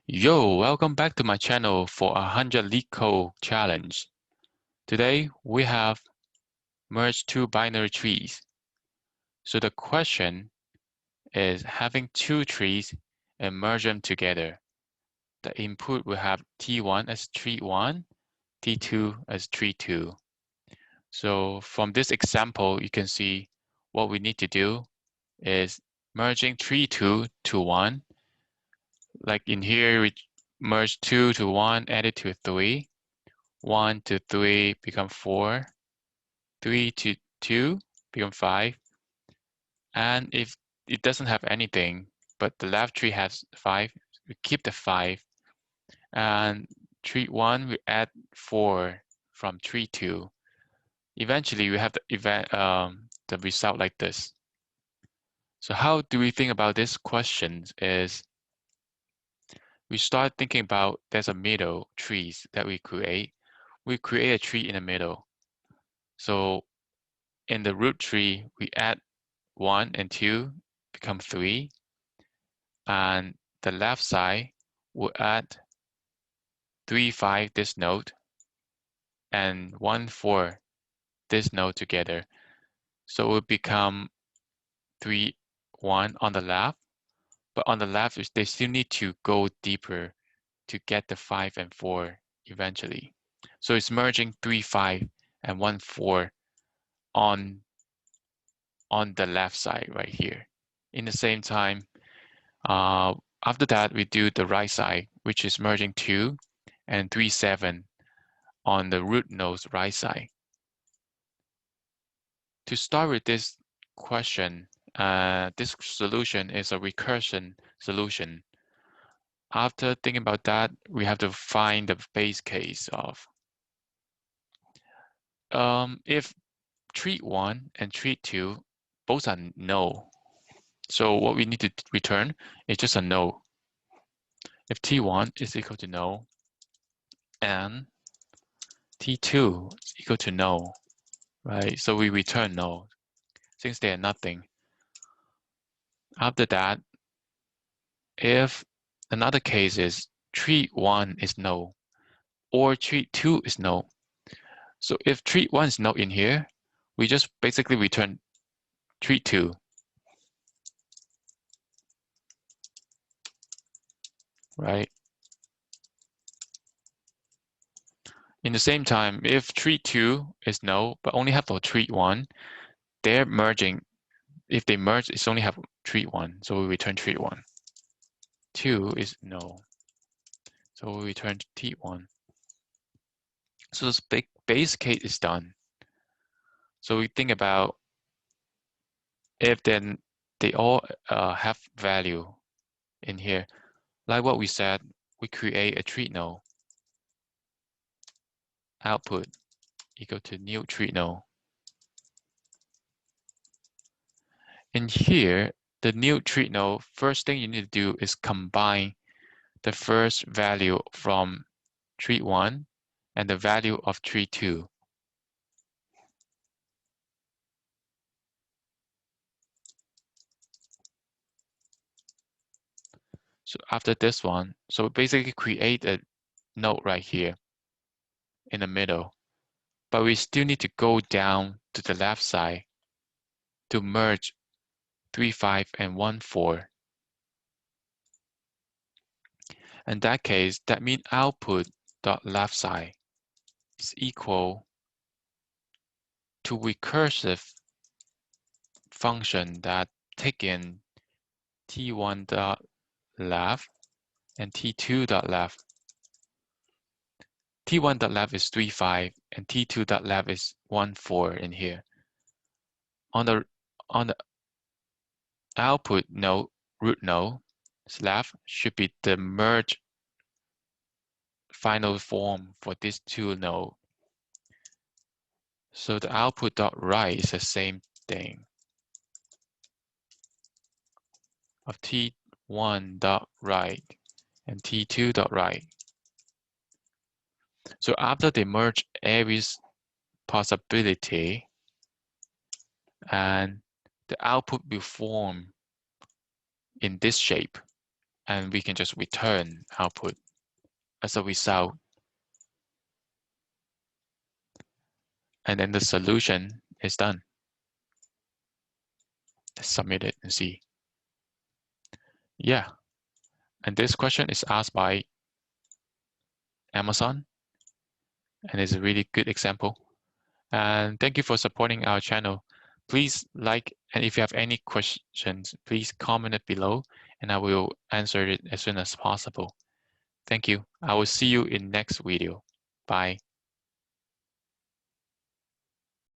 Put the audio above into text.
Yo, welcome back to my channel for 100 LeetCode challenge. Today we have merged two binary trees. So the question is having two trees and merge them together. The input will have T1 as tree 1, T2 as tree 2. So from this example, you can see what we need to do is merging tree 2 to 1. Like in here, we merge 2 to 1, add it to 3. 1 to 3 become 4. 3 to 2 become 5. And if it doesn't have anything, but the left tree has 5, we keep the 5. And tree 1, we add 4 from tree 2. Eventually, we have the result like this. So how do we think about this question is we start thinking about there's a middle trees that we create. We create a tree in the middle. So in the root tree, we add 1 and 2 become 3. And the left side will add 3, 5 this node and 1, 4 this node together. So it will become 3, 1 on the left. But on the left, they still need to go deeper to get the 5 and 4 eventually. So it's merging 3, 5 and 1, 4 on the left side right here. In the same time, after that, we do the right side, which is merging 2 and 3, 7 on the root node's right side. To start with this question, this solution is a recursion solution. After thinking about that, we have to find the base case of if tree 1 and tree 2 both are null. So what we need to return is just a null. If T1 is equal to null and T2 is equal to null, right? So we return null since they are nothing. After that, if another case is tree 1 is null or tree 2 is null. So if tree 1 is null in here, we just basically return tree 2. Right? In the same time, if tree 2 is null, but only have for tree 1, they're merging. If they merge, it's only have tree 1, so we return tree 1. 2 is null, so we return T1. So this base case is done. So we think about if then they all have value in here. Like what we said, we create a tree node. Output equal to new tree node. In here, the new tree node, first thing you need to do is combine the first value from tree 1 and the value of tree 2. So after this one, so basically create a node right here in the middle. But we still need to go down to the left side to merge 3, 5 and 1, 4. In that case, that means output dot left side is equal to recursive function that take in T1 dot left and T2 dot left. T1 dot left is 3, 5 and T2 dot left is 1, 4 in here. On the output node, root node left should be the merge final form for these two nodes. So the output dot right is the same thing of T1 dot right and T2 dot right. So after they merge every possibility, and the output will form in this shape. and we can just return output as a result. And then the solution is done. Let's submit it and see. Yeah, and this question is asked by Amazon, and it's a really good example. And thank you for supporting our channel. Please like, and if you have any questions, please comment it below, and I will answer it as soon as possible. Thank you. I will see you in next video. Bye.